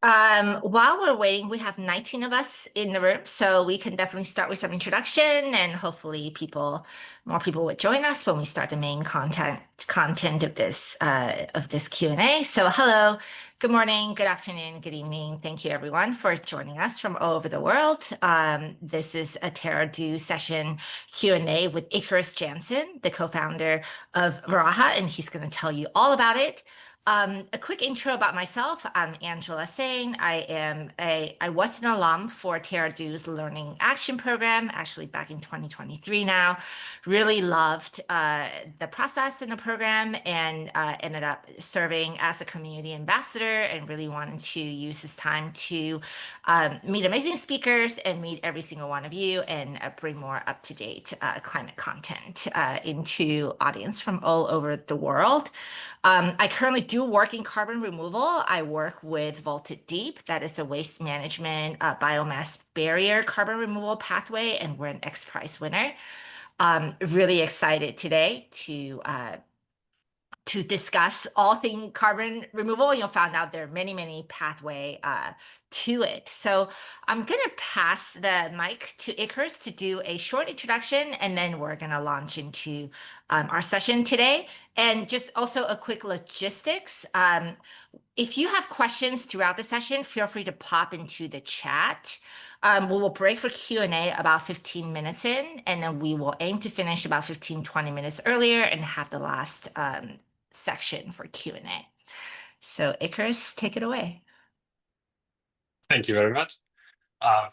While we're waiting, we have 19 of us in the room, so we can definitely start with some introduction and hopefully more people would join us when we start the main content of this Q&A. So hello, good morning, good afternoon, good evening. Thank you everyone for joining us from all over the world. This is a Terra Do session Q&A with Ikarus Janzen, the co-founder of Varaha, and he's going to tell you all about it. A quick intro about myself. I'm Angela Sane. I was an alum for Terra Do's Learning Action Program, actually back in 2023 now. Really loved the process in the program and ended up serving as a community ambassador and really wanted to use this time to meet amazing speakers and meet every single one of you and bring more up-to-date climate content into audience from all over the world. I currently do work in carbon removal. I work with Vaulted Deep. That is a waste management biomass barrier carbon removal pathway, and we're an X Prize winner. Really excited today to discuss all things carbon removal. You'll find out there are many, many pathway to it. So I'm going to pass the mic to Ikarus to do a short introduction, and then we're going to launch into our session today. And just also a quick logistics. If you have questions throughout the session, feel free to pop into the chat. We will break for Q&A about 15 minutes in, and then we will aim to finish about 20 minutes earlier and have the last section for Q&A. So Ikarus, take it away. Thank you very much.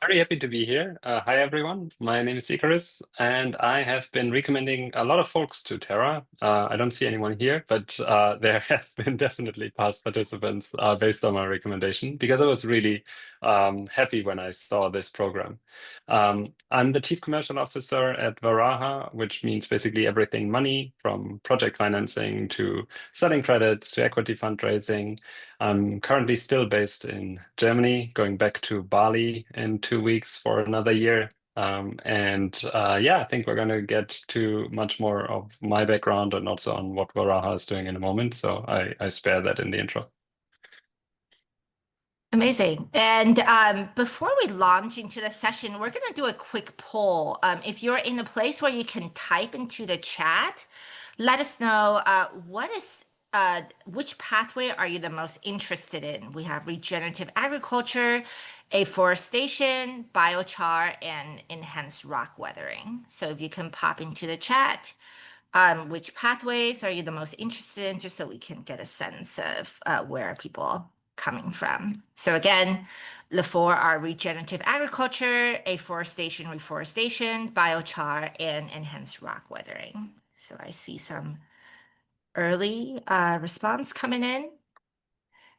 Very happy to be here. Hi, everyone. My name is Ikarus, and I have been recommending a lot of folks to Terra. I don't see anyone here, but there have been definitely past participants based on my recommendation because I was really happy when I saw this program. I'm the Chief Commercial Officer at Varaha, which means basically everything money from project financing to selling credits to equity fundraising. I'm currently still based in Germany, going back to Bali in 2 weeks for another year. Yeah, I think we're going to get to much more of my background and also on what Varaha is doing in a moment. So I spare that in the intro. Amazing. And before we launch into the session, we're going to do a quick poll. If you're in a place where you can type into the chat, let us know which pathway are you the most interested in? We have regenerative agriculture, afforestation, biochar, and enhanced rock weathering. So if you can pop into the chat, which pathways are you the most interested in, just so we can get a sense of where people coming from. So again, the four are regenerative agriculture, afforestation, reforestation, biochar, and enhanced rock weathering. So I see some early response coming in.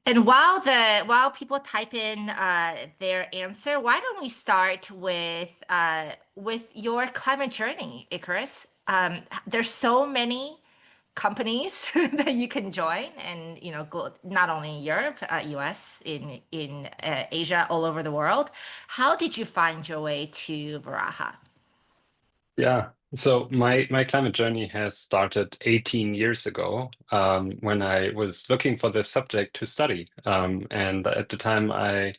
And while people type in their answer, why don't we start with your climate journey, Ikarus? There's so many companies that you can join, and not only in Europe, US, in Asia, all over the world. How did you find your way to Varaha? Yeah. So my climate journey has started 18 years ago when I was looking for this subject to study. And at the time, I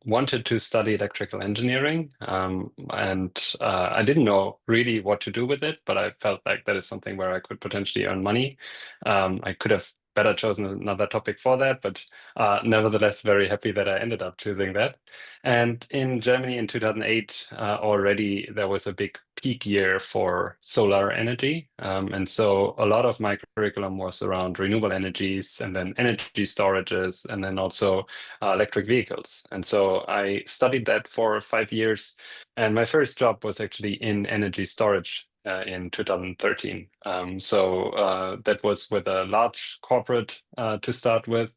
wanted to study electrical engineering. And I didn't know really what to do with it, but I felt like that is something where I could potentially earn money. I could have better chosen another topic for that, but nevertheless, very happy that I ended up choosing that. And in Germany in 2008, already there was a big peak year for solar energy. And so a lot of my curriculum was around renewable energies and then energy storages and then also electric vehicles. And so I studied that for 5 years. And my first job was actually in energy storage in 2013. That was with a large corporate to start with.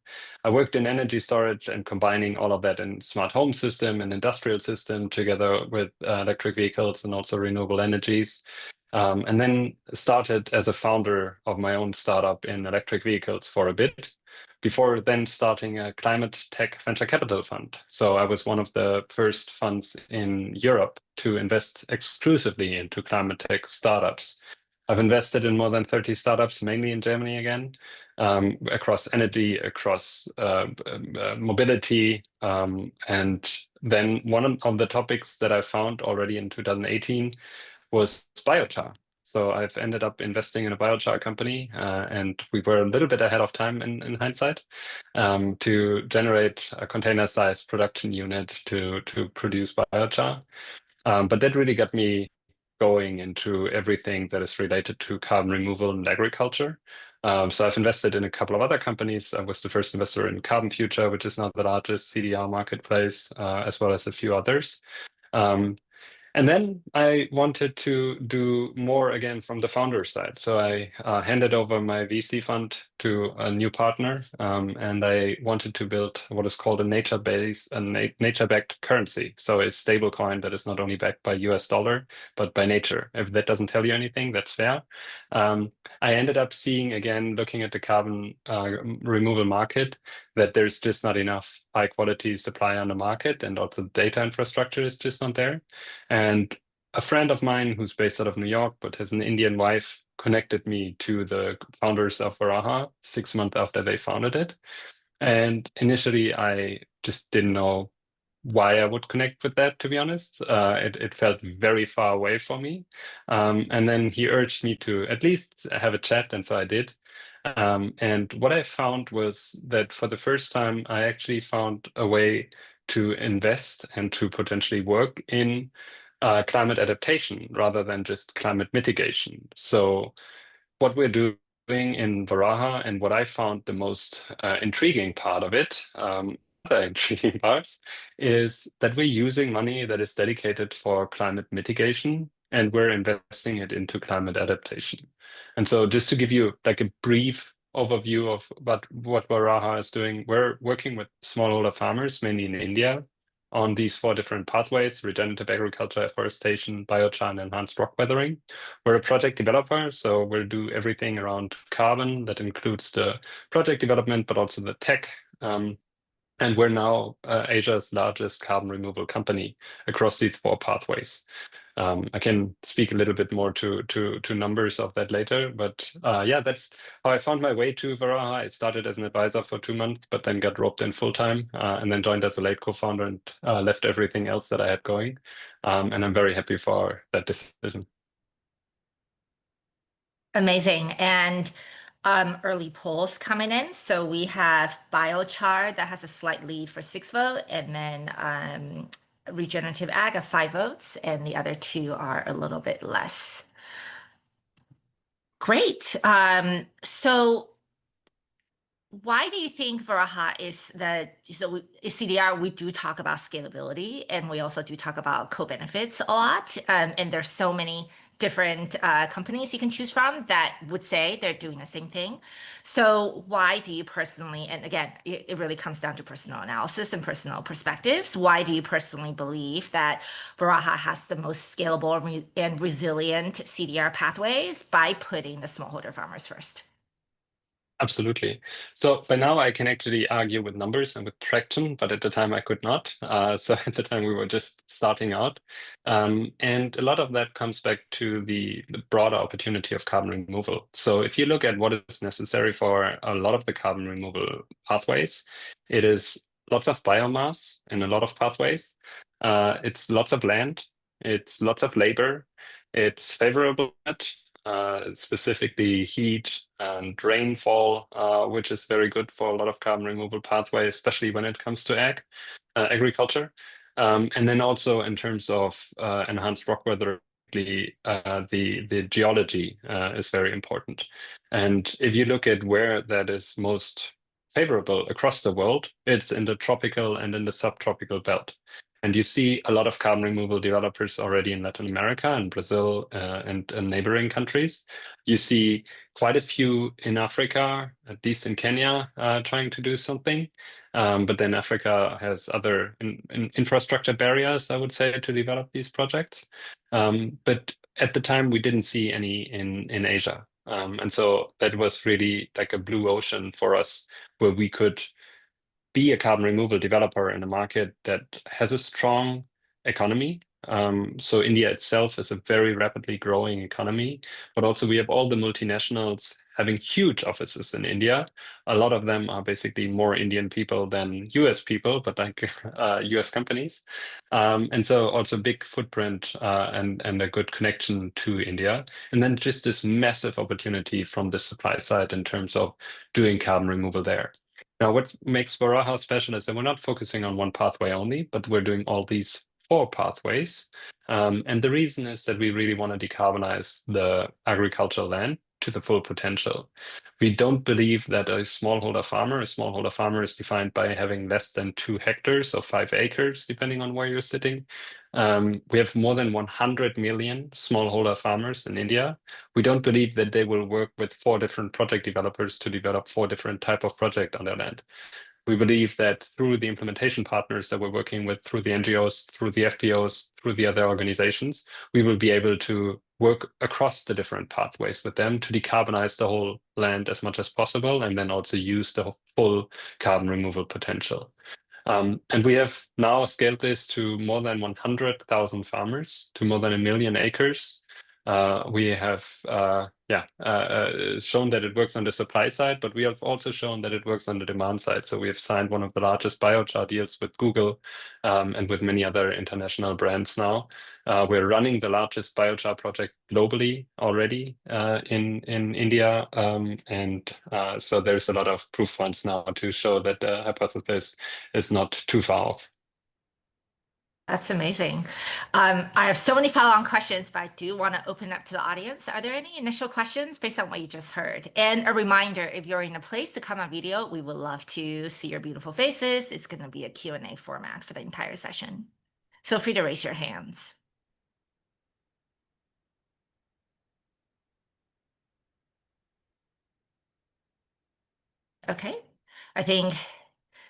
I worked in energy storage and combining all of that in smart home system and industrial system together with electric vehicles and also renewable energies. And then started as a founder of my own startup in electric vehicles for a bit before then starting a climate tech venture capital fund. So I was one of the first funds in Europe to invest exclusively into climate tech startups. I've invested in more than 30 startups, mainly in Germany again. across energy, across mobility. And then one of the topics that I found already in 2018 was biochar. So I've ended up investing in a biochar company, and we were a little bit ahead of time in hindsight, to generate a container-sized production unit to produce biochar. But that really got me going into everything that is related to carbon removal and agriculture. So I've invested in a couple of other companies. I was the first investor in Carbon Future, which is now the largest CDR marketplace, as well as a few others. Um, and then I wanted to do more again from the founder side. So I handed over my VC fund to a new partner, and I wanted to build what is called a nature-backed currency. So a stable coin that is not only backed by US dollar, but by nature. If that doesn't tell you anything, that's fair. I ended up seeing, again, looking at the carbon removal market, that there's just not enough high quality supply on the market, and also data infrastructure is just not there. And a friend of mine who's based out of New York but has an Indian wife connected me to the founders of Varaha 6 months after they founded it. And initially, I just didn't know why I would connect with that, to be honest. It felt very far away for me. And then he urged me to at least have a chat, and so I did. And what I found was that for the first time, I actually found a way to invest and to potentially work in climate adaptation rather than just climate mitigation. So what we're doing in Varaha, and what I found the most intriguing part of it, other intriguing parts, is that we're using money that is dedicated for climate mitigation, and we're investing it into climate adaptation. And so just to give you like a brief overview of what Varaha is doing, we're working with smallholder farmers, mainly in India, on these four different pathways: regenerative agriculture, afforestation, biochar, and enhanced rock weathering. We're a project developer, so we'll do everything around carbon. That includes the project development, but also the tech. And we're now Asia's largest carbon removal company across these four pathways. I can speak a little bit more to numbers of that later, but yeah, that's how I found my way to Varaha. I started as an advisor for 2 months, but then got roped in full time, and then joined as a late co-founder, and left everything else that I had going. And I'm very happy for that decision. Amazing. And early polls coming in. So we have biochar that has a slight lead for 6 vote, and then regenerative ag of 5 votes, and the other two are a little bit less. Great. So why do you think Varaha is CDR? We do talk about scalability, and we also do talk about co-benefits a lot. And there's so many different companies you can choose from that would say they're doing the same thing. So why do you personally, and again, it really comes down to personal analysis and personal perspectives. Why do you personally believe that Varaha has the most scalable and resilient CDR pathways by putting the smallholder farmers first? Absolutely. So by now I can actually argue with numbers and with traction, but at the time I could not. So at the time we were just starting out. And a lot of that comes back to the broader opportunity of carbon removal. So if you look at what is necessary for a lot of the carbon removal pathways, it is lots of biomass in a lot of pathways. It's lots of land. It's lots of labor. It's favorable, specifically heat and rainfall, which is very good for a lot of carbon removal pathways, especially when it comes to agriculture. And then also in terms of enhanced rock weather, the geology is very important. And if you look at where that is most favorable across the world, it's in the tropical and in the subtropical belt. And you see a lot of carbon removal developers already in Latin America and Brazil, and neighboring countries. You see quite a few in Africa, at least in Kenya, trying to do something. But then Africa has other infrastructure barriers, I would say, to develop these projects. But at the time, we didn't see any in Asia. And so that was really like a blue ocean for us, where we could be a carbon removal developer in a market that has a strong economy. So India itself is a very rapidly growing economy, but also we have all the multinationals having huge offices in India. A lot of them are basically more Indian people than US people, but like US companies. And so also big footprint and a good connection to India. And then just this massive opportunity from the supply side in terms of doing carbon removal there. Now, what makes Varaha special is that we're not focusing on one pathway only, but we're doing all these four pathways. And the reason is that we really want to decarbonize the agricultural land to the full potential. We don't believe that a smallholder farmer is defined by having less than 2 hectares or 5 acres, depending on where you're sitting. We have more than 100 million smallholder farmers in India. We don't believe that they will work with 4 different project developers to develop 4 different type of project on their land. We believe that through the implementation partners that we're working with, through the NGOs, through the FPOs, through the other organizations, we will be able to work across the different pathways with them to decarbonize the whole land as much as possible, and then also use the full carbon removal potential. And we have now scaled this to more than 100,000 farmers, to more than 1 million acres. We have shown that it works on the supply side, but we have also shown that it works on the demand side. So we have signed one of the largest biochar deals with Google and with many other international brands now. We're running the largest biochar project globally already in India. So there's a lot of proof points now to show that the hypothesis is not too far off. That's amazing. I have so many follow-on questions, but I do want to open up to the audience. Are there any initial questions based on what you just heard? And a reminder, if you're in a place to come on video, we would love to see your beautiful faces. It's going to be a Q&A format for the entire session. Feel free to raise your hands. Okay, I think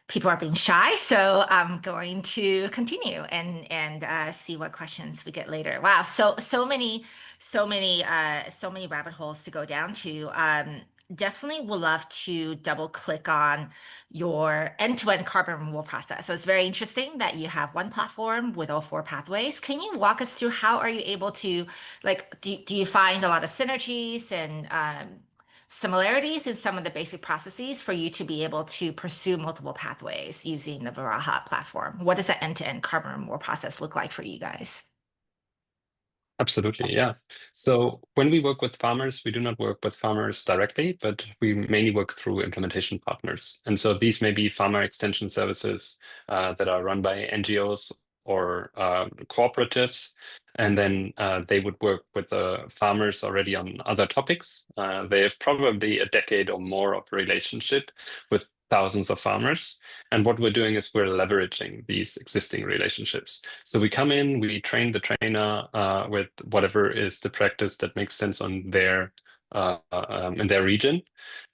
people are being shy, so I'm going to continue and see what questions we get later. Wow, so many rabbit holes to go down to. Definitely would love to double click on your end-to-end carbon removal process. So it's very interesting that you have one platform with all four pathways. Can you walk us through how are you able to, like, do you find a lot of synergies and similarities in some of the basic processes for you to be able to pursue multiple pathways using the Varaha platform? What does that end-to-end carbon removal process look like for you guys? Absolutely, yeah. So when we work with farmers, we do not work with farmers directly, but we mainly work through implementation partners. And so these may be farmer extension services that are run by NGOs or cooperatives. And then they would work with the farmers already on other topics. They have probably a decade or more of relationship with thousands of farmers. And what we're doing is we're leveraging these existing relationships. So we come in, we train the trainer with whatever is the practice that makes sense on their in their region.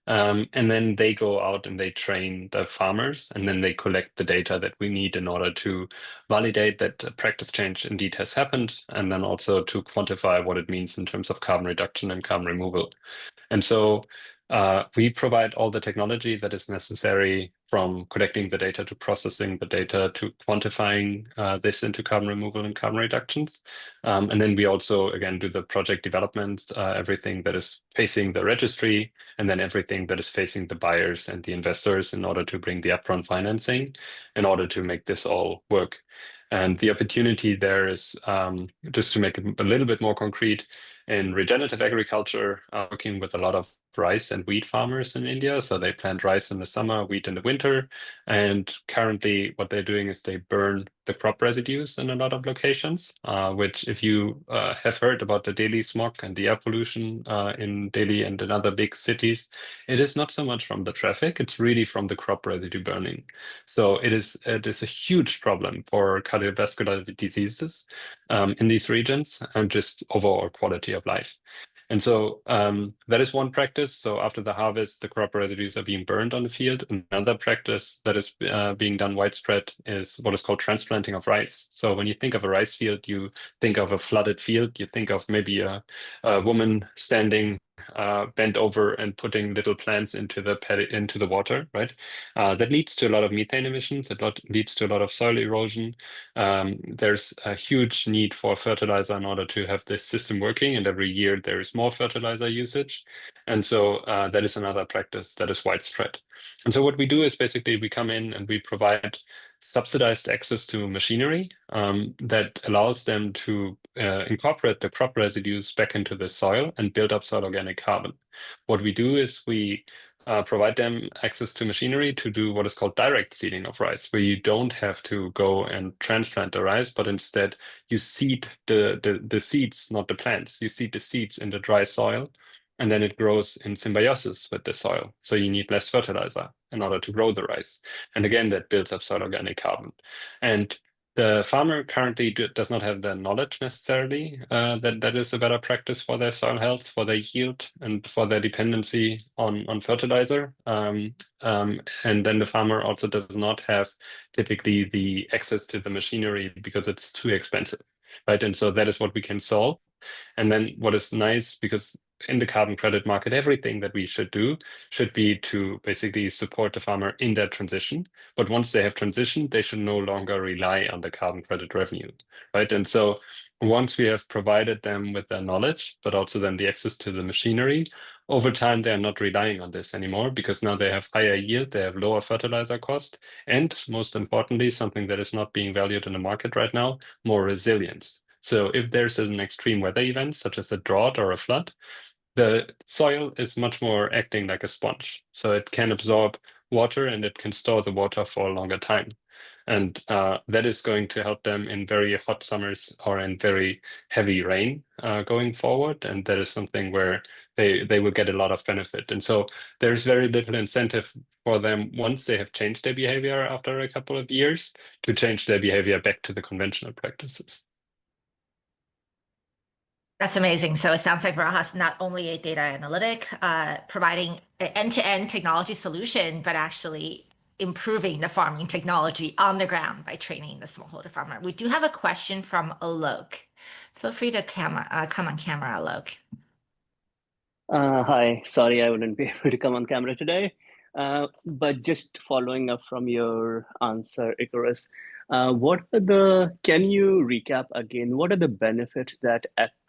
And then they go out and they train the farmers, and then they collect the data that we need in order to validate that the practice change indeed has happened, and then also to quantify what it means in terms of carbon reduction and carbon removal. And so we provide all the technology that is necessary, from collecting the data to processing the data to quantifying this into carbon removal and carbon reductions. And then we also, again, do the project development, everything that is facing the registry, and then everything that is facing the buyers and the investors in order to bring the upfront financing in order to make this all work. And the opportunity there is, just to make it a little bit more concrete, in regenerative agriculture, working with a lot of rice and wheat farmers in India. So they plant rice in the summer, wheat in the winter. And currently what they're doing is they burn the crop residues in a lot of locations, which, if you have heard about the Delhi smog and the air pollution in Delhi and in other big cities, it is not so much from the traffic, it's really from the crop residue burning. So it is a huge problem for cardiovascular diseases in these regions, and just overall quality of life. And so that is one practice. So after the harvest, the crop residues are being burned on the field. Another practice that is being done widespread is what is called transplanting of rice. So when you think of a rice field, you think of a flooded field. You think of maybe a woman standing bent over and putting little plants into into the water, right? That leads to a lot of methane emissions. Leads to a lot of soil erosion. There's a huge need for fertilizer in order to have this system working, and every year there is more fertilizer usage, and so that is another practice that is widespread. And so what we do is basically we come in and we provide subsidized access to machinery that allows them to incorporate the crop residues back into the soil and build up soil organic carbon. What we do is we provide them access to machinery to do what is called direct seeding of rice, where you don't have to go and transplant the rice, but instead you seed the seeds, not the plants. You seed the seeds in the dry soil, and then it grows in symbiosis with the soil. So you need less fertilizer in order to grow the rice. And again, that builds up soil organic carbon. And the farmer currently does not have the knowledge necessarily that that is a better practice for their soil health, for their yield, and for their dependency on fertilizer. And then the farmer also does not have typically the access to the machinery because it's too expensive, right? And so that is what we can solve. And then what is nice, because in the carbon credit market, everything that we should do should be to basically support the farmer in their transition. But once they have transitioned, they should no longer rely on the carbon credit revenue, right? And so once we have provided them with the knowledge, but also then the access to the machinery, over time, they are not relying on this anymore because now they have higher yield, they have lower fertilizer cost, and most importantly, something that is not being valued in the market right now, more resilience. So if there's an extreme weather event, such as a drought or a flood, the soil is much more acting like a sponge. So it can absorb water and it can store the water for a longer time. And that is going to help them in very hot summers or in very heavy rain going forward. And that is something where they will get a lot of benefit. And so there's very little incentive for them once they have changed their behavior after a couple of years to change their behavior back to the conventional practices. That's amazing. So it sounds like Varaha is not only a data analytic, providing an end-to-end technology solution, but actually improving the farming technology on the ground by training the smallholder farmer. We do have a question from Alok. Feel free to come on camera, Alok. Hi, sorry I wouldn't be able to come on camera today. But just following up from your answer, Icarus, can you recap again, what are the benefits that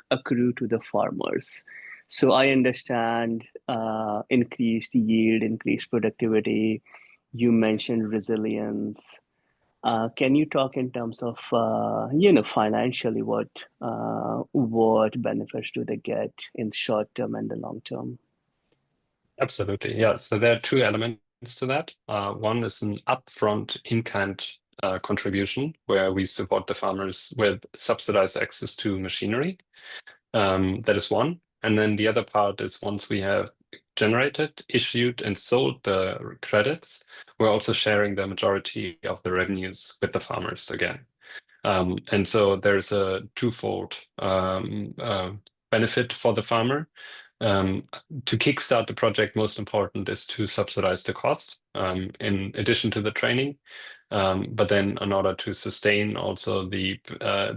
accrue to the farmers? So I understand increased yield, increased productivity. You mentioned resilience. Can you talk in terms of financially what benefits do they get in short term and the long term? Absolutely. Yeah. So there are two elements to that. One is an upfront in-kind contribution where we support the farmers with subsidized access to machinery. That is one. And then the other part is once we have generated, issued, and sold the credits, we're also sharing the majority of the revenues with the farmers again. And so there's a twofold benefit for the farmer. To kickstart the project, most important is to subsidize the cost in addition to the training. But then in order to sustain also the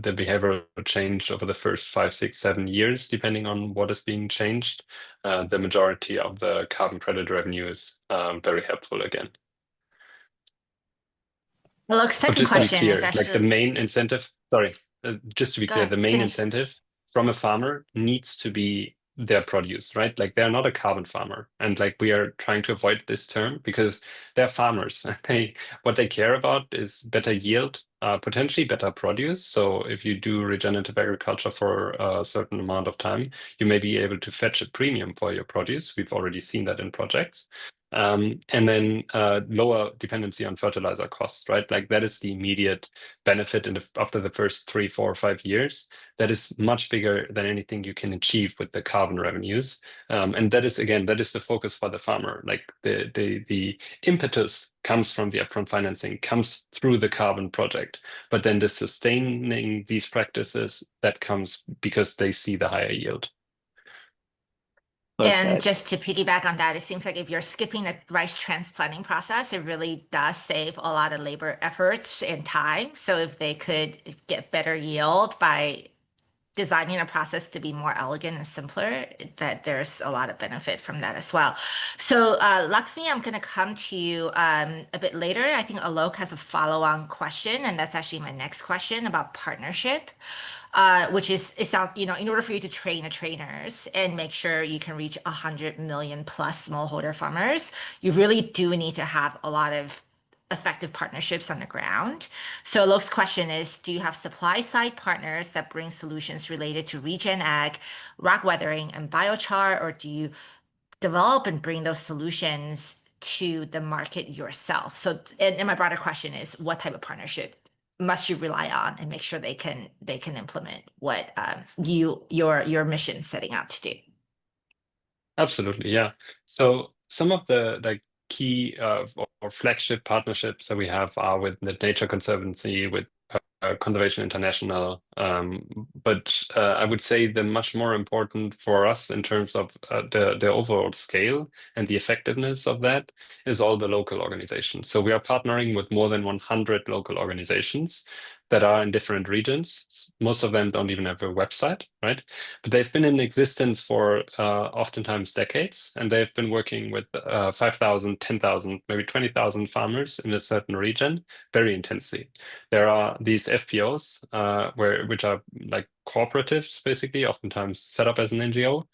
behavioral change over the first 5, 6, 7 years, depending on what is being changed, the majority of the carbon credit revenue is very helpful again. Alok's But second just to be question is clear, like the actually, main incentive, sorry, just to be go clear, ahead, the main finish. incentive from a farmer needs to be their produce, right? Like they're not a carbon farmer. And like we are trying to avoid this term because they're farmers. What they care about is better yield, potentially better produce. So if you do regenerative agriculture for a certain amount of time, you may be able to fetch a premium for your produce. We've already seen that in projects. And then lower dependency on fertilizer costs, right? Like that is the immediate benefit after the first 3, 4, 5 years. That is much bigger than anything you can achieve with the carbon revenues. And that is again, that is the focus for the farmer. Like the impetus comes from the upfront financing, comes through the carbon project, but then the sustaining these practices that comes because they see the higher yield. And Perfect. just to piggyback on that, it seems like if you're skipping the rice transplanting process, it really does save a lot of labor efforts and time. So if they could get better yield by designing a process to be more elegant and simpler, that there's a lot of benefit from that as well. So, Lakshmi, I'm going to come to you a bit later. I think Alok has a follow-on question, and that's actually my next question about partnership, which is, in order for you to train the trainers and make sure you can reach 100 million plus smallholder farmers, you really do need to have a lot of effective partnerships on the ground. So Lok's question is, do you have supply side partners that bring solutions related to regen ag, rock weathering, and biochar, or do you develop and bring those solutions to the market yourself? So, and my broader question is, what type of partnership must you rely on and make sure they can implement what your mission is setting out to do? Absolutely, yeah. So some of the key or flagship partnerships that we have are with the Nature Conservancy, with Conservation International. But I would say the much more important for us in terms of the overall scale and the effectiveness of that is all the local organizations. So we are partnering with more than 100 local organizations that are in different regions. Most of them don't even have a website, right? But they've been in existence for oftentimes decades, and they've been working with 5,000, 10,000, maybe 20,000 farmers in a certain region very intensely. There are these FPOs, which are like cooperatives, basically, oftentimes set up as an NGO,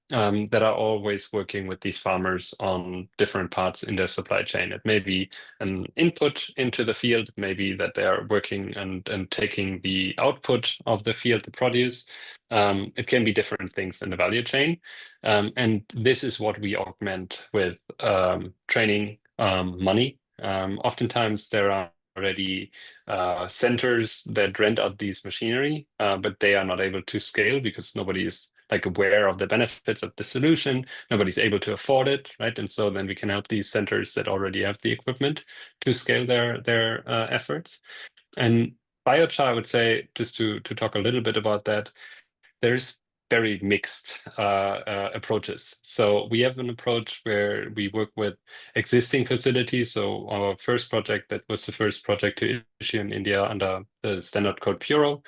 that are always working with these farmers on different parts in their supply chain. It may be an input into the field, it may be that they are working and taking the output of the field, the produce. It can be different things in the value chain. And this is what we augment with training, money. Oftentimes there are already centers that rent out these machinery, but they are not able to scale because nobody is like aware of the benefits of the solution. Nobody's able to afford it, right? And so then we can help these centers that already have the equipment to scale their efforts. And biochar, I would say, just to talk a little bit about that, there's very mixed approaches. So we have an approach where we work with existing facilities. So our first project, that was the first project to issue in India under the standard code Puro,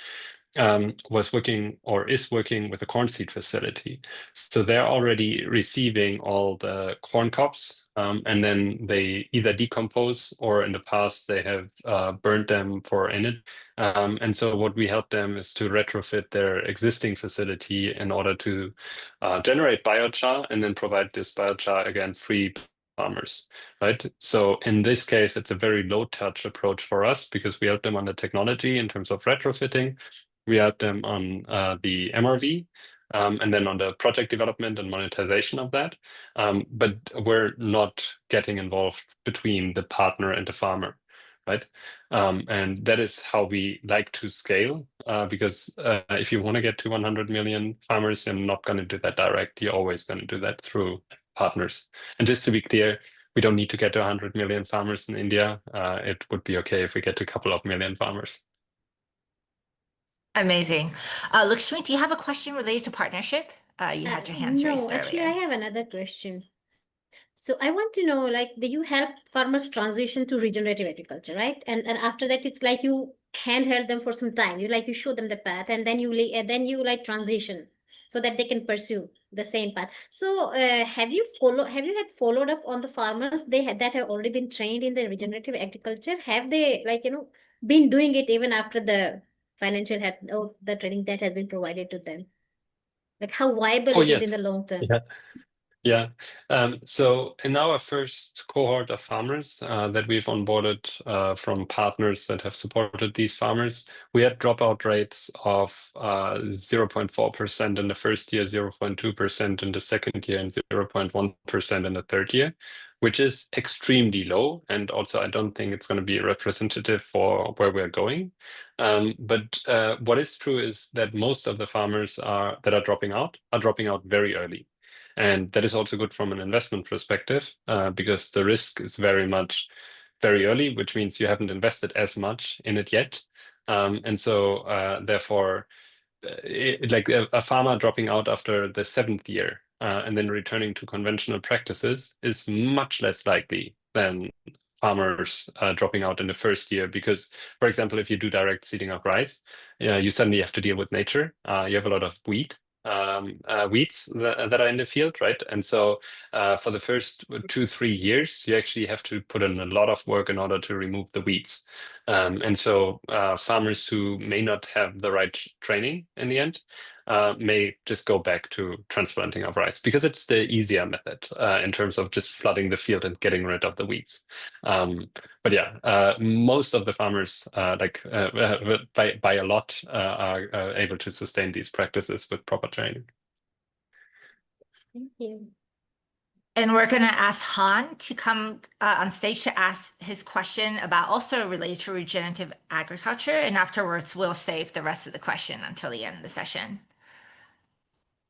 was working or is working with a corn seed facility. So they're already receiving all the corn cobs, and then they either decompose or in the past they have burned them for energy. And so what we help them is to retrofit their existing facility in order to generate biochar and then provide this biochar again free farmers, right? So in this case, it's a very low touch approach for us because we help them on the technology in terms of retrofitting. We help them on the MRV, and then on the project development and monetization of that. But we're not getting involved between the partner and the farmer, right? And that is how we like to scale, because if you want to get to 100 million farmers, you're not going to do that direct. You're always going to do that through partners. And just to be clear, we don't need to get to 100 million farmers in India. It would be okay if we get to a couple of million farmers. Amazing. Lakshmi, do you have a question related to partnership? You had your hands raised No, actually, I earlier. have another question. So I want to know, like, do you help farmers transition to regenerative agriculture, right? And after that, it's like you handheld them for some time. You show them the path, and then you like transition so that they can pursue the same path. So have you had followed up on the farmers that have already been trained in the regenerative agriculture? Have they been doing it even after the financial help or the training that has been provided to them? Like how viable Oh, it is in yes. the long term? Yeah. Yeah. So in our first cohort of farmers that we've onboarded from partners that have supported these farmers, we had dropout rates of 0.4% in the first year, 0.2% in the second year, and 0.1% in the third year, which is extremely low. And also, I don't think it's going to be representative for where we're going. But what is true is that most of the farmers that are dropping out very early. And that is also good from an investment perspective, because the risk is very much very early, which means you haven't invested as much in it yet. And so therefore, like a farmer dropping out after the seventh year and then returning to conventional practices is much less likely than farmers dropping out in the first year because, for example, if you do direct seeding of rice, you suddenly have to deal with nature. You have a lot of weeds that are in the field, right? And so for the first 2-3 years, you actually have to put in a lot of work in order to remove the weeds. And so farmers who may not have the right training in the end may just go back to transplanting of rice because it's the easier method in terms of just flooding the field and getting rid of the weeds. But yeah, most of the farmers, by a lot, are able to sustain these practices with proper training. Thank you. And we're going to ask Han to come on stage to ask his question about also related to regenerative agriculture. And afterwards, we'll save the rest of the question until the end of the session.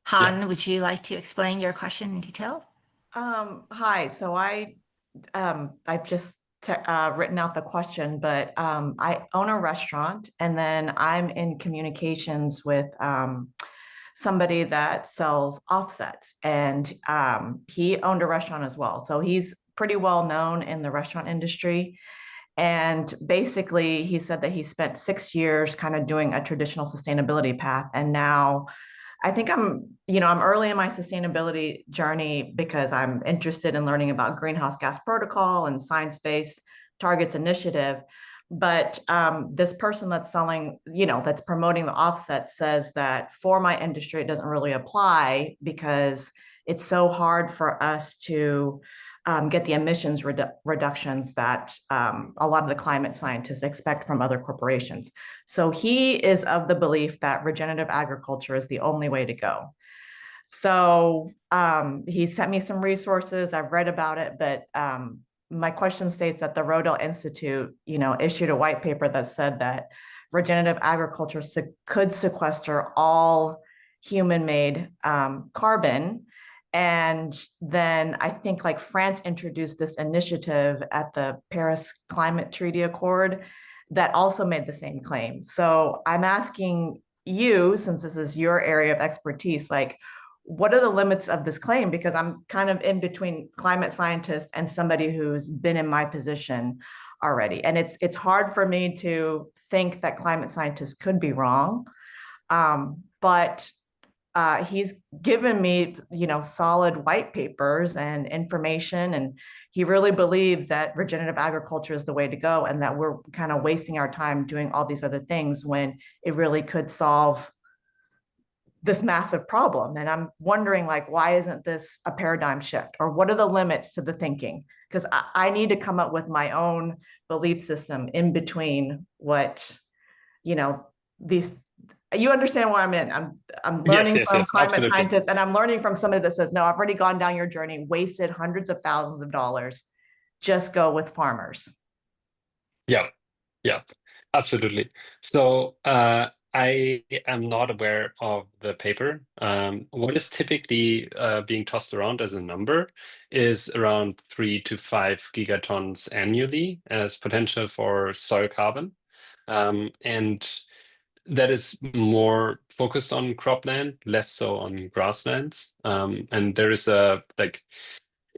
Han, would you like to explain your question in detail? Hi. So I've just written out the question, but I own a restaurant, and then I'm in communications with somebody that sells offsets, and he owned a restaurant as well. So he's pretty well known in the restaurant industry. And basically, he said that he spent 6 years kind of doing a traditional sustainability path, and now I think I'm early in my sustainability journey because I'm interested in learning about greenhouse gas protocol and science-based targets initiative. But this person that's selling, that's promoting the offset says that for my industry, it doesn't really apply because it's so hard for us to get the emissions reductions that a lot of the climate scientists expect from other corporations. So he is of the belief that regenerative agriculture is the only way to go. So he sent me some resources. I've read about it, but my question states that the Rodale Institute, issued a white paper that said that regenerative agriculture could sequester all human-made carbon. And then I think like France introduced this initiative at the Paris Climate Treaty Accord that also made the same claim. So I'm asking you, since this is your area of expertise, like, what are the limits of this claim? Because I'm kind of in between climate scientist and somebody who's been in my position already. And it's hard for me to think that climate scientists could be wrong. But he's given me, solid white papers and information, and he really believes that regenerative agriculture is the way to go and that we're kind of wasting our time doing all these other things when it really could solve this massive problem. And I'm wondering, like, why isn't this a paradigm shift, or what are the limits to the thinking? Because I need to come up with my own belief system in between what, these. You understand where I'm in. I'm learning from climate absolutely. scientists, and I'm learning from somebody that says, no, I've already gone down your journey, wasted hundreds of thousands of dollars. Just go with farmers. Yeah, absolutely. So I am not aware of the paper. What is typically being tossed around as a number is around 3 to 5 gigatons annually as potential for soil carbon. And that is more focused on cropland, less so on grasslands. And there is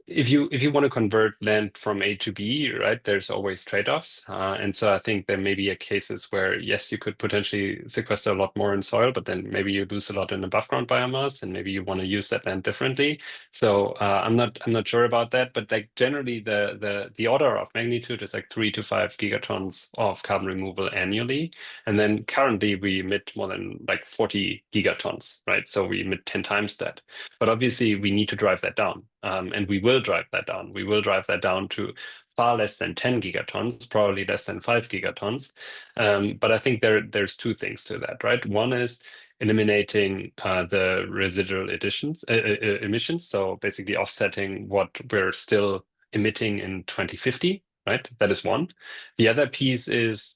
if you want to convert land from A to B, right, there's always trade-offs. And so I think there may be cases where, yes, you could potentially sequester a lot more in soil, but then maybe you lose a lot in above ground biomass, and maybe you want to use that land differently. So I'm not sure about that, but like generally the order of magnitude is like 3 to 5 gigatons of carbon removal annually. And then currently we emit more than like 40 gigatons, right? So we emit 10 times that. But obviously we need to drive that down. And we will drive that down. We will drive that down to far less than 10 gigatons, probably less than 5 gigatons. But I think there's two things to that, right? One is eliminating the residual emissions. So basically offsetting what we're still emitting in 2050, right? That is one. The other piece is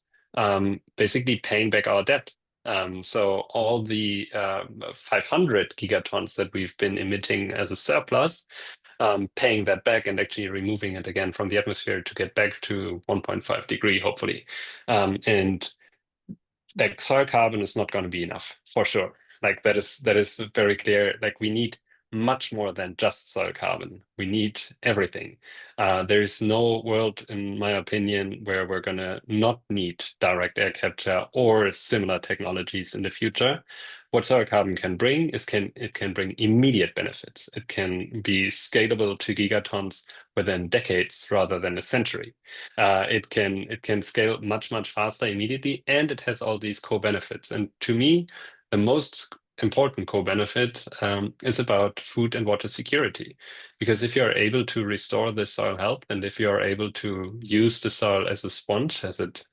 basically paying back our debt. So all the 500 gigatons that we've been emitting as a surplus, paying that back and actually removing it again from the atmosphere to get back to 1.5 degree, hopefully. And like soil carbon is not going to be enough for sure. Like that is very clear. Like we need much more than just soil carbon. We need everything. There is no world, in my opinion, where we're going to not need direct air capture or similar technologies in the future. What soil carbon can bring is it can bring immediate benefits. It can be scalable to gigatons within decades rather than a century. It can scale much faster immediately, and it has all these co-benefits. And to me, the most important co-benefit is about food and water security. Because if you're able to restore the soil health, and if you are able to use the soil as a sponge, as it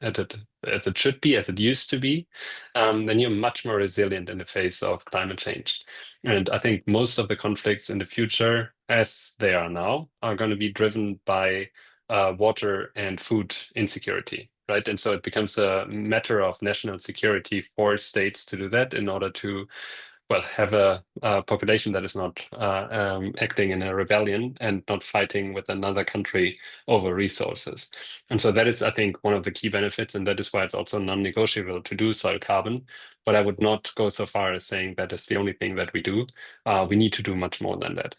should be, as it used to be, then you're much more resilient in the face of climate change. And I think most of the conflicts in the future, as they are now, are going to be driven by water and food insecurity, right? And so it becomes a matter of national security for states to do that in order to, well, have a population that is not acting in a rebellion and not fighting with another country over resources. And so that is, I think, one of the key benefits, and that is why it's also non-negotiable to do soil carbon. But I would not go so far as saying that is the only thing that we do. We need to do much more than that.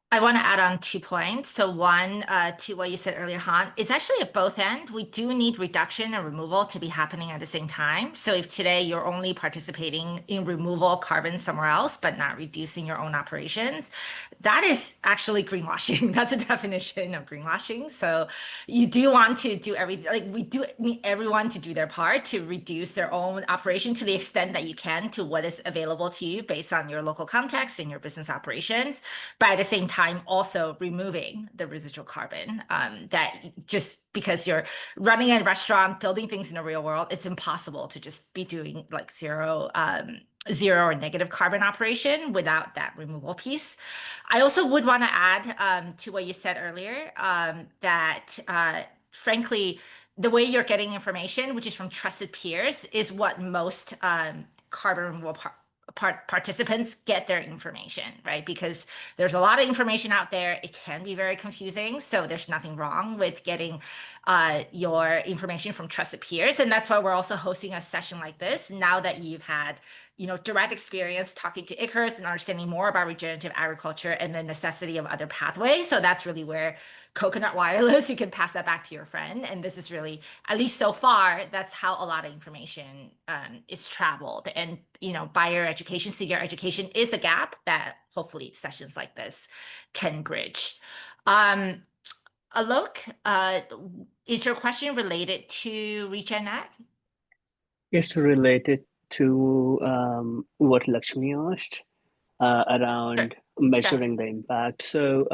I want to add on 2 points. So one, to what you said earlier, Han, it's actually at both ends. We do need reduction and removal to be happening at the same time. So if today you're only participating in removal of carbon somewhere else, but not reducing your own operations, that is actually greenwashing. That's a definition of greenwashing. So you do want to do everything, like we do need everyone to do their part to reduce their own operation to the extent that you can to what is available to you based on your local context and your business operations. But at the same time, also removing the residual carbon that just because you're running a restaurant, building things in the real world, it's impossible to just be doing like zero or negative carbon operation without that removal piece. I also would want to add to what you said earlier that frankly, the way you're getting information, which is from trusted peers, is what most carbon removal participants get their information, right? Because there's a lot of information out there. It can be very confusing. So there's nothing wrong with getting your information from trusted peers. And that's why we're also hosting a session like this now that you've had direct experience talking to Ikarus and understanding more about regenerative agriculture and the necessity of other pathways. So that's really where Coconut Wireless, you can pass that back to your friend. And this is really, at least so far, that's how a lot of information is traveled. And, buyer education, senior education is a gap that hopefully sessions like this can bridge. Alok, is your question related to RegenAg? It's related to what Lakshmi asked around measuring the impact. So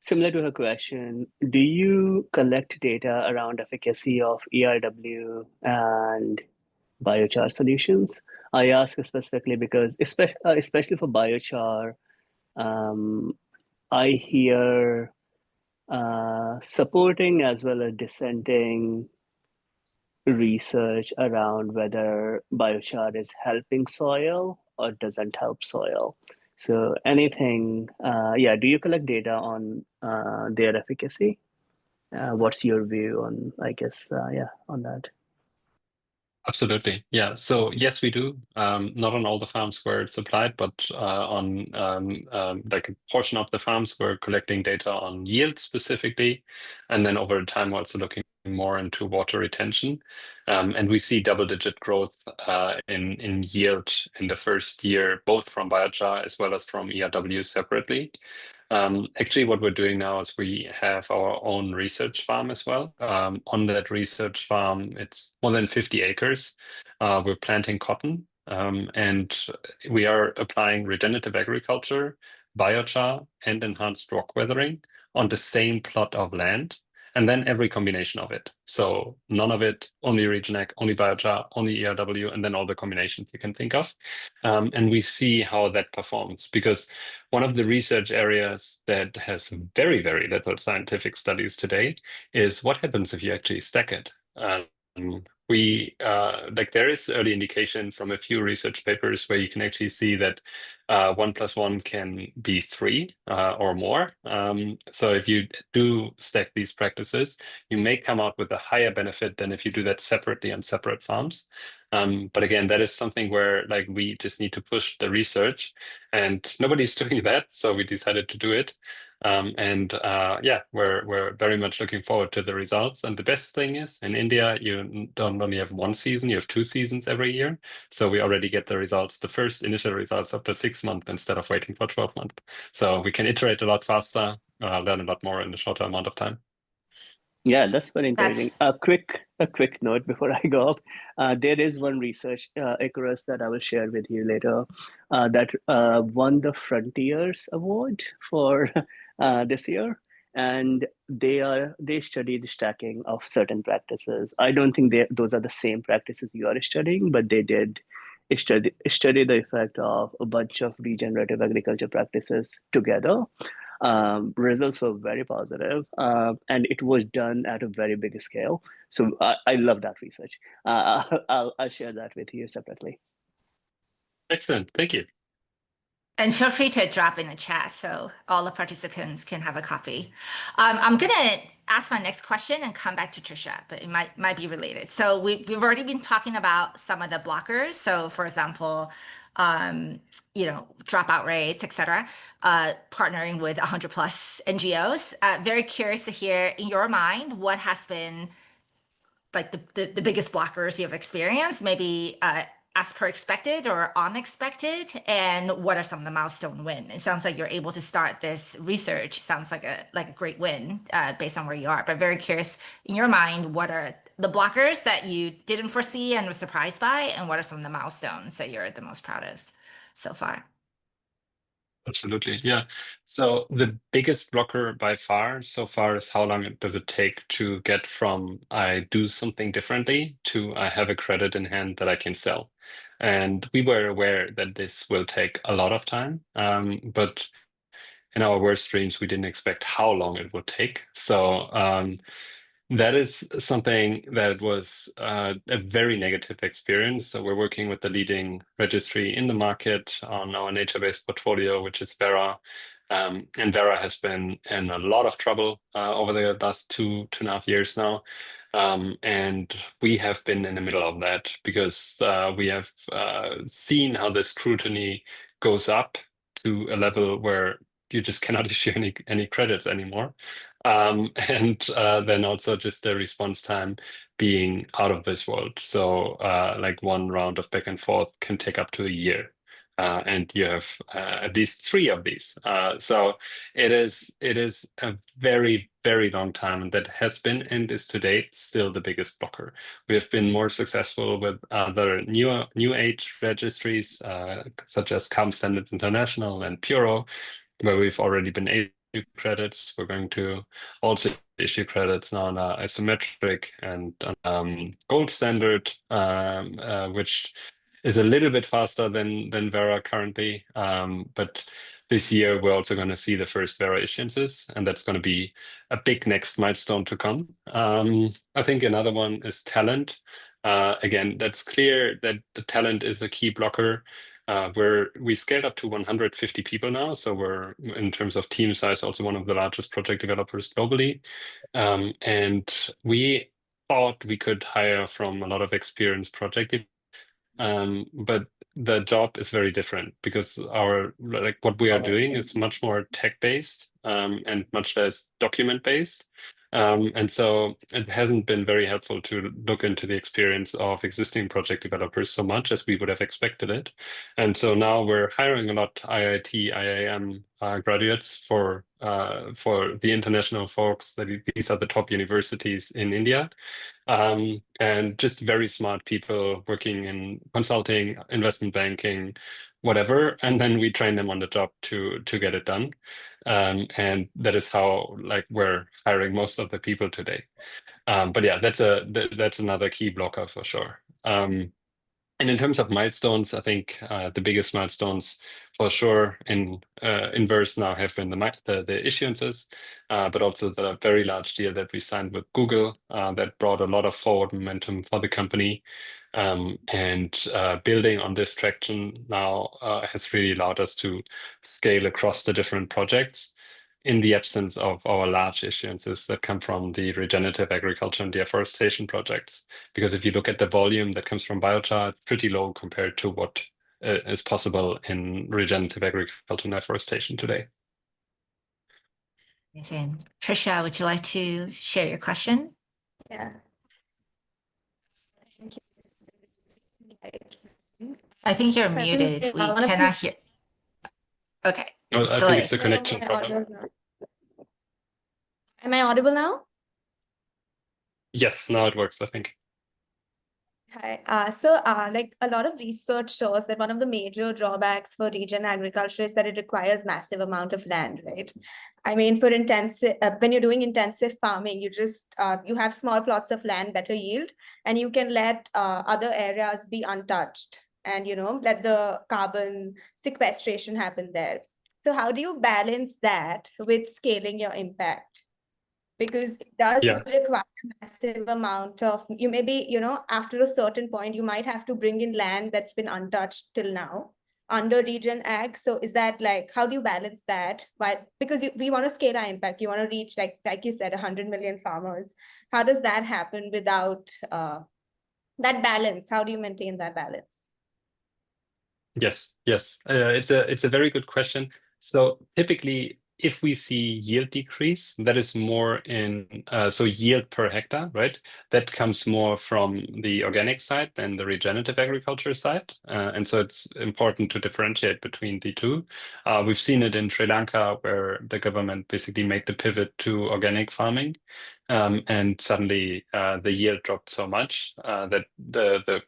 similar to her question, do you collect data around efficacy of ERW and biochar solutions? I ask specifically because, especially for biochar, I hear supporting as well as dissenting research around whether biochar is helping soil or doesn't help soil. So anything, do you collect data on their efficacy? What's your view on, on that? Absolutely. Yeah. So yes, we do. Not on all the farms where it's applied, but on like a portion of the farms, we're collecting data on yield specifically. And then over time, also looking more into water retention. And we see double-digit growth in yield in the first year, both from biochar as well as from ERW separately. Actually, what we're doing now is we have our own research farm as well. On that research farm, it's more than 50 acres. We're planting cotton and we are applying regenerative agriculture, biochar, and enhanced rock weathering on the same plot of land. And then every combination of it. So none of it, only RegenAg, only biochar, only ERW, and then all the combinations you can think of. And we see how that performs, because one of the research areas that has very, very little scientific studies today is what happens if you actually stack it. There is early indication from a few research papers where you can actually see that 1 + 1 can be 3 or more. So if you do stack these practices, you may come out with a higher benefit than if you do that separately on separate farms. But again, that is something where like we just need to push the research, and nobody's doing that, so we decided to do it. Yeah, we're very much looking forward to the results. And the best thing is, in India, you don't only have one season, you have 2 seasons every year. So we already get the results, the first initial results after 6 months instead of waiting for 12 months. So we can iterate a lot faster, learn a lot more in a shorter amount of time. Yeah, that's very encouraging. That's A quick note before I go up. There is one research, Icarus, that I will share with you later, that won the Frontiers Award for this year, and they studied stacking of certain practices. I don't think those are the same practices you are studying, but they did study the effect of a bunch of regenerative agriculture practices together. Results were very positive, and it was done at a very big scale. So I love that research. I'll share that with you separately. Excellent. Thank you. And feel free to drop in the chat so all the participants can have a copy. I'm gonna ask my next question and come back to Trisha, but it might be related. So we've already been talking about some of the blockers. So for example, dropout rates, et cetera, partnering with 100 plus NGOs. Very curious to hear in your mind what has been like the biggest blockers you've experienced, maybe as per expected or unexpected, and what are some of the milestone win? It sounds like you're able to start this research. Sounds like a great win based on where you are. But very curious in your mind, what are the blockers that you didn't foresee and were surprised by, and what are some of the milestones that you're the most proud of so far? Absolutely. Yeah. So the biggest blocker by far so far is how long does it take to get from I do something differently to I have a credit in hand that I can sell. And we were aware that this will take a lot of time, but in our worst dreams, we didn't expect how long it would take. So that is something that was a very negative experience. So we're working with the leading registry in the market on our nature-based portfolio, which is Varaha. And Varaha has been in a lot of trouble over the last 2.5 years now. And we have been in the middle of that because we have seen how the scrutiny goes up to a level where you just cannot issue any credits anymore. And then also just the response time being out of this world. So like one round of back and forth can take up to a year. And you have at least 3 of these. So it is a very, very long time, and that has been and is to date still the biggest blocker. We have been more successful with other new age registries, such as Carbon Standard International and Puro, where we've already been able to issue credits. We're going to also issue credits now on isometric and gold standard, which is a little bit faster than Vera currently. But this year we're also going to see the first Vera issuances, and that's going to be a big next milestone to come. I think another one is talent. Again, that's clear that the talent is a key blocker. We scaled up to 150 people now, so we're, in terms of team size, also one of the largest project developers globally. And we thought we could hire from a lot of experienced project, but the job is very different because what we are doing is much more tech-based and much less document-based. And so it hasn't been very helpful to look into the experience of existing project developers so much as we would have expected it. And so now we're hiring a lot IIT, IIM graduates for the international folks. These are the top universities in India. And just very smart people working in consulting, investment banking, whatever. And then we train them on the job to get it done. And that is how we're hiring most of the people today. But yeah, that's another key blocker for sure. And in terms of milestones, I think the biggest milestones for sure in Verse now have been the issuances, but also the very large deal that we signed with Google that brought a lot of forward momentum for the company. And building on this traction now has really allowed us to scale across the different projects. in the absence of our large issuances that come from the regenerative agriculture and deforestation projects. Because if you look at the volume that comes from biochar, it's pretty low compared to what is possible in regenerative agriculture and deforestation today. Amazing. Trisha, would you like to share your question? Yeah. I think you're I think muted. We one of cannot hear. Okay. No, It's I think delayed. it's a connection problem. Am I audible now? Yes, now it works, I think. Hi. Like a lot of research shows that one of the major drawbacks for regen agriculture is that it requires massive amount of land, right? I mean, for intensive, when you're doing intensive farming, you just you have small plots of land, better yield, and you can let other areas be untouched, and let the carbon sequestration happen there. So how do you balance that with scaling your impact? Because it does require a massive amount of, after a certain point, you might have to bring in land that's been untouched till now under regen ag. So is that like, how do you balance that? Because we want to scale our impact, you want to reach, like you said, 100 million farmers. How does that happen without that balance? How do you maintain that balance? Yes. It's a very good question. So typically, if we see yield decrease, that is more in so yield per hectare, right? That comes more from the organic side than the regenerative agriculture side, and so it's important to differentiate between the two. We've seen it in Sri Lanka, where the government basically made the pivot to organic farming, and suddenly the yield dropped so much that the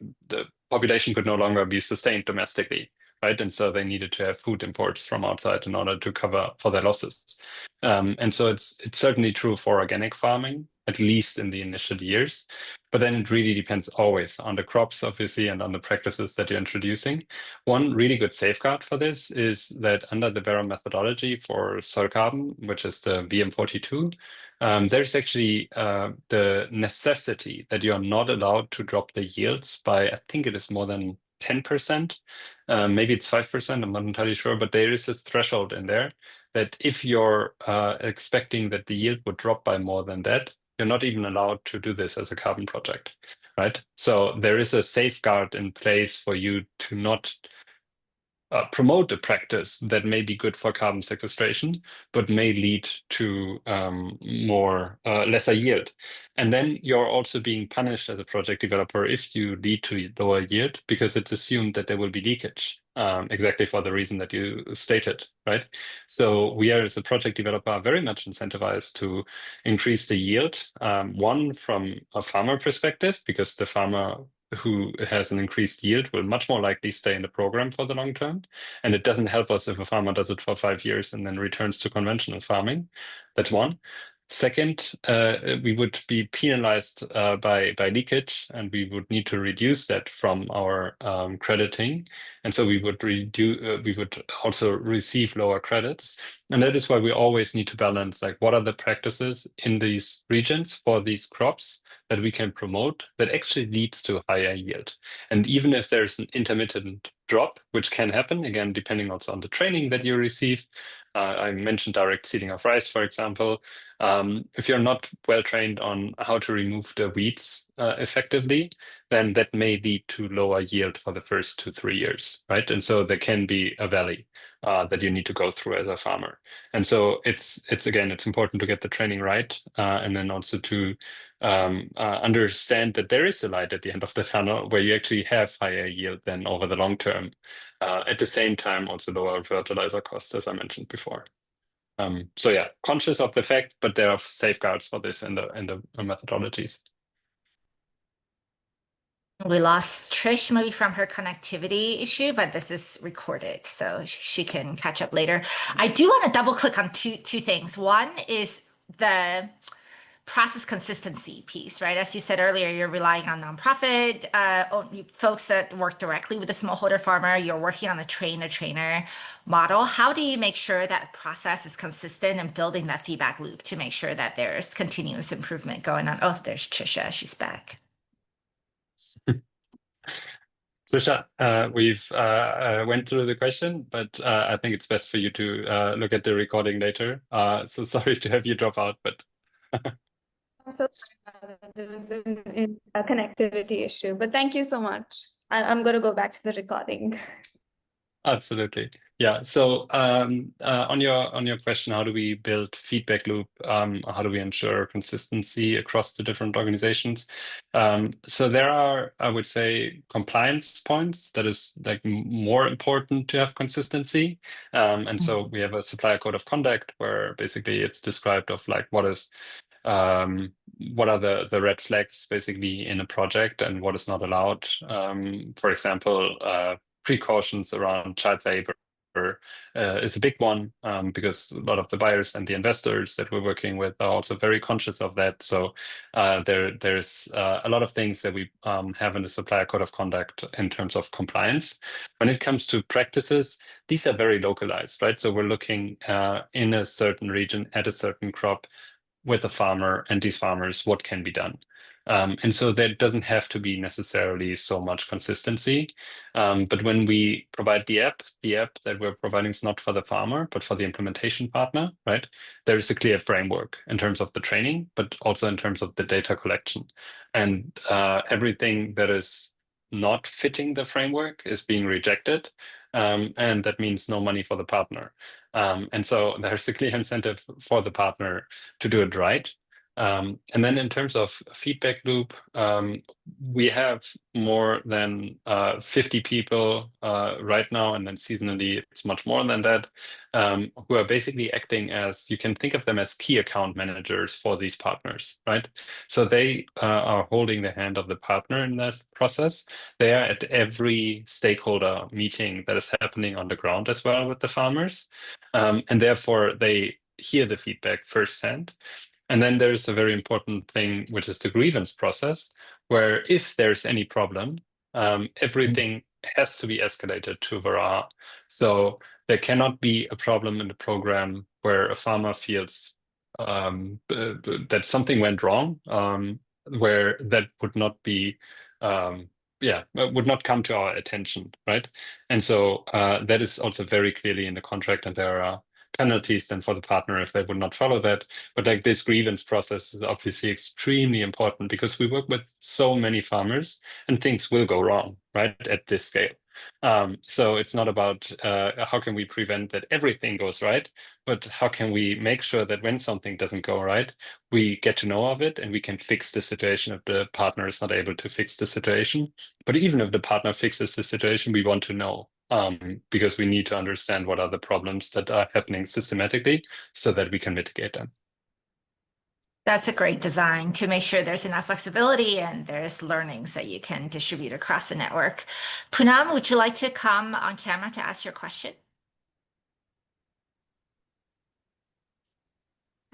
population could no longer be sustained domestically, right? And so they needed to have food imports from outside in order to cover for their losses. And so it's certainly true for organic farming, at least in the initial years. But then it really depends always on the crops, obviously, and on the practices that you're introducing. One really good safeguard for this is that under the Varaha methodology for soil carbon, which is the VM42, there's actually the necessity that you're not allowed to drop the yields by, I think it is more than 10%. Maybe it's 5%, I'm not entirely sure, but there is this threshold in there that if you're expecting that the yield would drop by more than that, you're not even allowed to do this as a carbon project, right? So there is a safeguard in place for you to not promote a practice that may be good for carbon sequestration, but may lead to lesser yield. And then you're also being punished as a project developer if you lead to lower yield, because it's assumed that there will be leakage, exactly for the reason that you stated, right? So we are, as a project developer, very much incentivized to increase the yield. One, from a farmer perspective, because the farmer who has an increased yield will much more likely stay in the program for the long term. And it doesn't help us if a farmer does it for 5 years and then returns to conventional farming. That's one. Second, we would be penalized by leakage, and we would need to reduce that from our crediting, and so we would also receive lower credits. And that is why we always need to balance, like, what are the practices in these regions for these crops that we can promote that actually leads to higher yield. And even if there's an intermittent drop, which can happen, again, depending also on the training that you receive. I mentioned direct seeding of rice, for example. If you're not well trained on how to remove the weeds effectively, then that may lead to lower yield for the first 2-3 years, right? And so there can be a valley that you need to go through as a farmer. And so it's important to get the training right, and then also to understand that there is a light at the end of the tunnel where you actually have higher yield than over the long term. At the same time, also lower fertilizer costs, as I mentioned before. So yeah, conscious of the fact, but there are safeguards for this in the methodologies. We lost Trish maybe from her connectivity issue, but this is recorded, so she can catch up later. I do want to double click on two things. One is the process consistency piece, right? As you said earlier, you're relying on nonprofit folks that work directly with the smallholder farmer. You're working on a trainer model. How do you make sure that process is consistent and building that feedback loop to make sure that there's continuous improvement going on? Oh, there's Trisha, she's back. Trisha, we've went through the question, but I think it's best for you to look at the recording later. So sorry to have you drop out, but I'm so sorry that there was a connectivity issue, but thank you so much. I'm going to go back to the recording. absolutely. Yeah. So on your question, how do we build feedback loop? How do we ensure consistency across the different organizations? So there are, I would say, compliance points that is like more important to have consistency. And so we have a supplier code of conduct where basically it's described of like what are the red flags basically in a project and what is not allowed. For example, precautions around child labor is a big one because a lot of the buyers and the investors that we're working with are also very conscious of that. So there's a lot of things that we have in the supplier code of conduct in terms of compliance. When it comes to practices, these are very localized, right? So we're looking in a certain region at a certain crop with a farmer and these farmers, what can be done. And so there doesn't have to be necessarily so much consistency. But when we provide the app that we're providing is not for the farmer, but for the implementation partner, right? There is a clear framework in terms of the training, but also in terms of the data collection. And everything that is not fitting the framework is being rejected. And that means no money for the partner. And so there's a clear incentive for the partner to do it right. And then in terms of feedback loop, we have more than 50 people right now, and then seasonally it's much more than that, who are basically acting as, you can think of them as key account managers for these partners, right? So they are holding the hand of the partner in that process. They are at every stakeholder meeting that is happening on the ground as well with the farmers. And therefore they hear the feedback firsthand. And then there's a very important thing, which is the grievance process, where if there's any problem, everything has to be escalated to Varaha. So there cannot be a problem in the program where a farmer feels that something went wrong, where that would not be, would not come to our attention, right? And so that is also very clearly in the contract, and there are penalties then for the partner if they would not follow that. But like this grievance process is obviously extremely important because we work with so many farmers and things will go wrong, right, at this scale. So it's not about how can we prevent that everything goes right, but how can we make sure that when something doesn't go right, we get to know of it and we can fix the situation if the partner is not able to fix the situation. But even if the partner fixes the situation, we want to know. Because we need to understand what are the problems that are happening systematically so that we can mitigate them. That's a great design to make sure there's enough flexibility and there's learnings that you can distribute across the network. Poonam, would you like to come on camera to ask your question?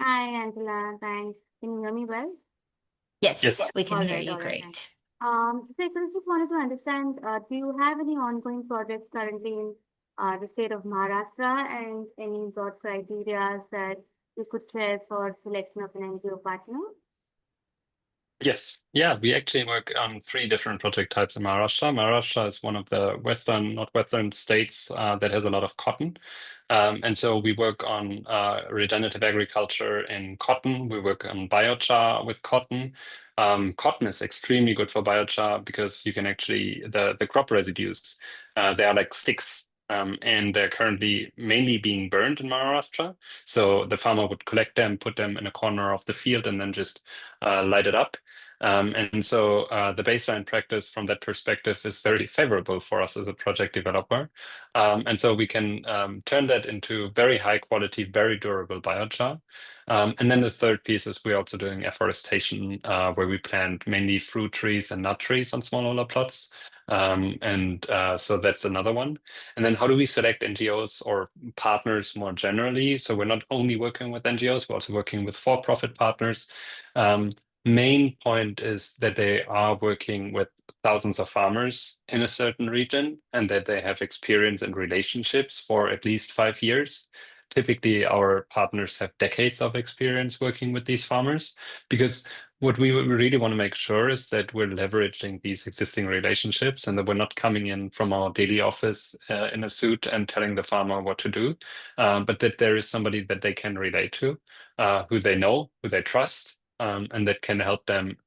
Hi, Angela. Thanks. Can you hear me well? Yes, we can hear All you right, great. So I just wanted to understand, do you have any ongoing projects currently in the state of Maharashtra and any broad criteria that you could share for selection of an NGO partner? Yes. Yeah, we actually work on 3 different project types in Maharashtra. Maharashtra is one of the northwestern states that has a lot of cotton. And so we work on regenerative agriculture in cotton. We work on biochar with cotton. Cotton is extremely good for biochar because you can actually, the crop residues, they are like sticks. And they're currently mainly being burned in Maharashtra. So the farmer would collect them, put them in a corner of the field, and then just light it up. And so the baseline practice from that perspective is very favorable for us as a project developer. And so we can turn that into very high quality, very durable biochar. And then the third piece is we're also doing afforestation where we plant mainly fruit trees and nut trees on smallholder plots. So that's another one. And then how do we select NGOs or partners more generally? So we're not only working with NGOs, we're also working with for-profit partners. Main point is that they are working with thousands of farmers in a certain region and that they have experience and relationships for at least 5 years. Typically, our partners have decades of experience working with these farmers because what we really want to make sure is that we're leveraging these existing relationships and that we're not coming in from our daily office in a suit and telling the farmer what to do, but that there is somebody that they can relate to, who they know, who they trust, and that can help them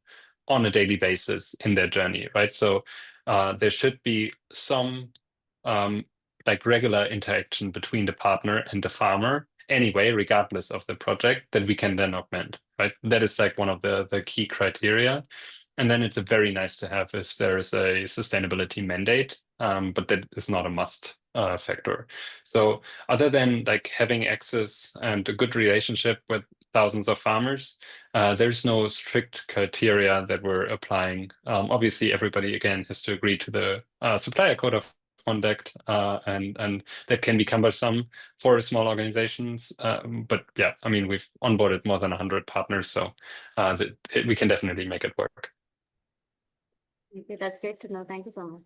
on a daily basis in their journey, right? So there should be some like regular interaction between the partner and the farmer anyway, regardless of the project, that we can then augment, right? That is like one of the key criteria. And then it's a very nice to have if there is a sustainability mandate, but that is not a must factor. So other than like having access and a good relationship with thousands of farmers, there's no strict criteria that we're applying. Obviously, everybody again has to agree to the supplier code of conduct, and that can be cumbersome for small organizations. But yeah, I mean, we've onboarded more than 100 partners, so we can definitely make it work. Okay, that's great to know. Thank you so much.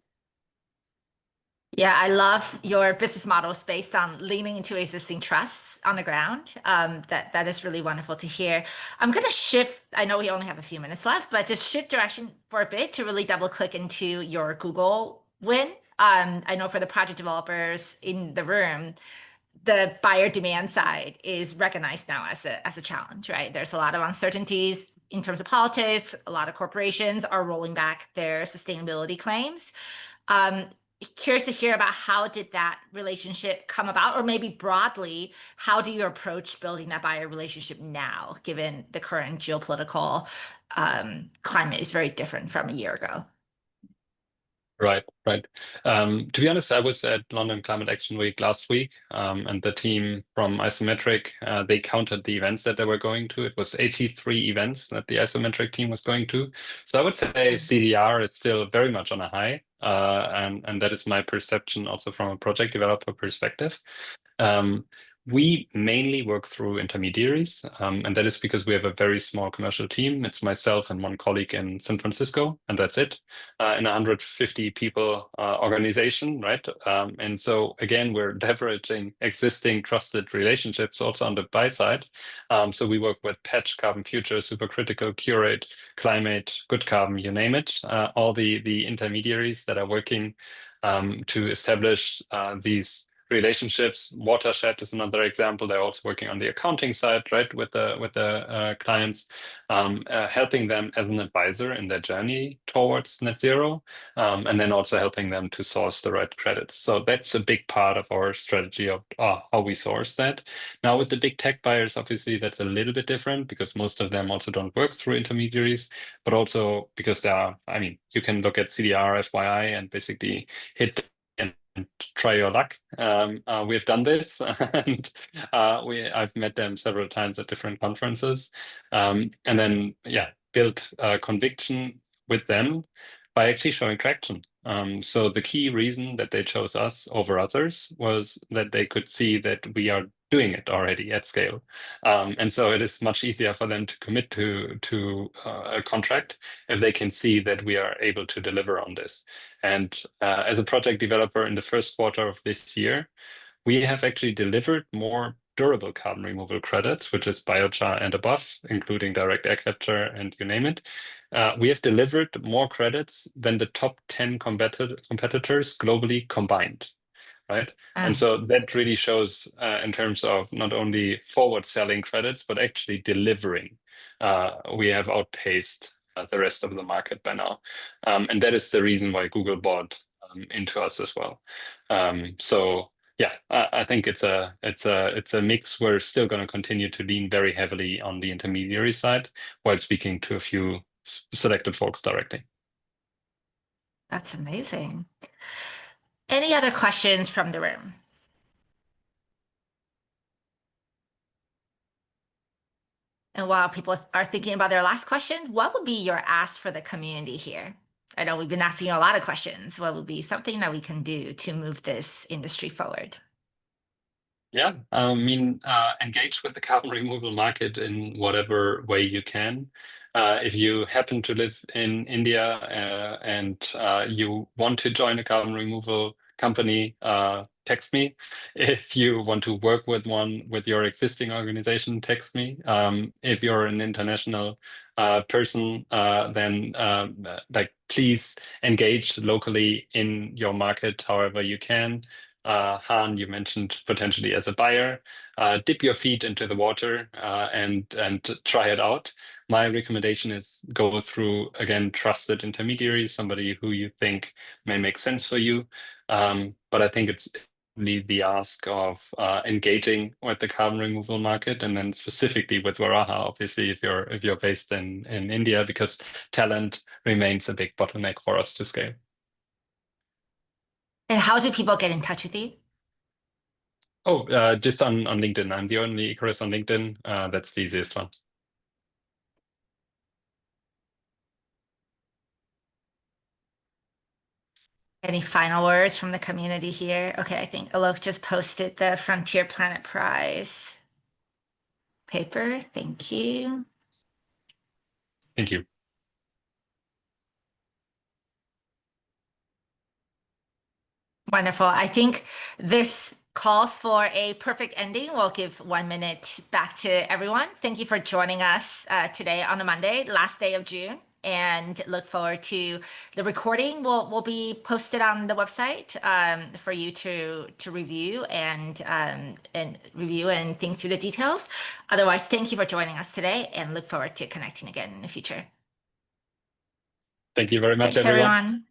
Yeah, I love your business models based on leaning into existing trusts on the ground. That is really wonderful to hear. I'm going to shift. I know we only have a few minutes left, but just shift direction for a bit to really double click into your Google win. I know for the project developers in the room, the buyer demand side is recognized now as a challenge, right? There's a lot of uncertainties in terms of politics. A lot of corporations are rolling back their sustainability claims. Curious to hear about how did that relationship come about, or maybe broadly, how do you approach building that buyer relationship now, given the current geopolitical climate is very different from a year ago? Right, right. To be honest, I was at London Climate Action Week last week, and the team from Isometric, they counted the events that they were going to. It was 83 events that the Isometric team was going to. So I would say CDR is still very much on a high, and that is my perception also from a project developer perspective. We mainly work through intermediaries, and that is because we have a very small commercial team. It's myself and one colleague in San Francisco, and that's it, in a 150 people organization, right? And so again, we're leveraging existing trusted relationships also on the buy side. So we work with Patch, Carbon Future, Supercritical, Curate, Climate, Good Carbon, you name it, all the intermediaries that are working to establish these relationships. Watershed is another example. They're also working on the accounting side, right, with the clients, helping them as an advisor in their journey towards net zero, and then also helping them to source the right credits. So that's a big part of our strategy of how we source that. Now with the big tech buyers, obviously that's a little bit different because most of them also don't work through intermediaries, but also because there are, I mean, you can look at CDR, FYI, and basically hit and try your luck. We've done this, and I've met them several times at different conferences, and then build conviction with them by actually showing traction. So the key reason that they chose us over others was that they could see that we are doing it already at scale, and so it is much easier for them to commit to a contract if they can see that we are able to deliver on this. And as a project developer in the first quarter of this year, we have actually delivered more durable carbon removal credits, which is biochar and above, including direct air capture and you name it. We have delivered more credits than the top 10 competitors globally combined, right? And so that really shows in terms of not only forward selling credits, but actually delivering. We have outpaced the rest of the market by now. And that is the reason why Google bought into us as well. So yeah, I think it's a mix. We're still going to continue to lean very heavily on the intermediary side while speaking to a few selected folks directly. That's amazing. Any other questions from the room? And while people are thinking about their last questions, what would be your ask for the community here? I know we've been asking you a lot of questions. What would be something that we can do to move this industry forward? Yeah, I mean, engage with the carbon removal market in whatever way you can. If you happen to live in India and you want to join a carbon removal company, text me. If you want to work with one with your existing organization, text me. If you're an international person, then like please engage locally in your market however you can. Han, you mentioned potentially as a buyer, dip your feet into the water and try it out. My recommendation is go through, again, trusted intermediaries, somebody who you think may make sense for you. But I think it's the ask of engaging with the carbon removal market, and then specifically with Varaha, obviously, if you're based in India, because talent remains a big bottleneck for us to scale. And how do people get in touch with you? Oh, just on LinkedIn. I'm the only Ikarus on LinkedIn. That's the easiest one. Any final words from the community here? Okay, I think Alok just posted the Frontier Planet Prize paper. Thank you. Thank you. Wonderful. I think this calls for a perfect ending. We'll give 1 minute back to everyone. Thank you for joining us today on a Monday, last day of June, and look forward to the recording. Will be posted on the website for you to review and review and think through the details. Otherwise, thank you for joining us today, and look forward to connecting again in the future. Thank you very much, Thanks, everyone.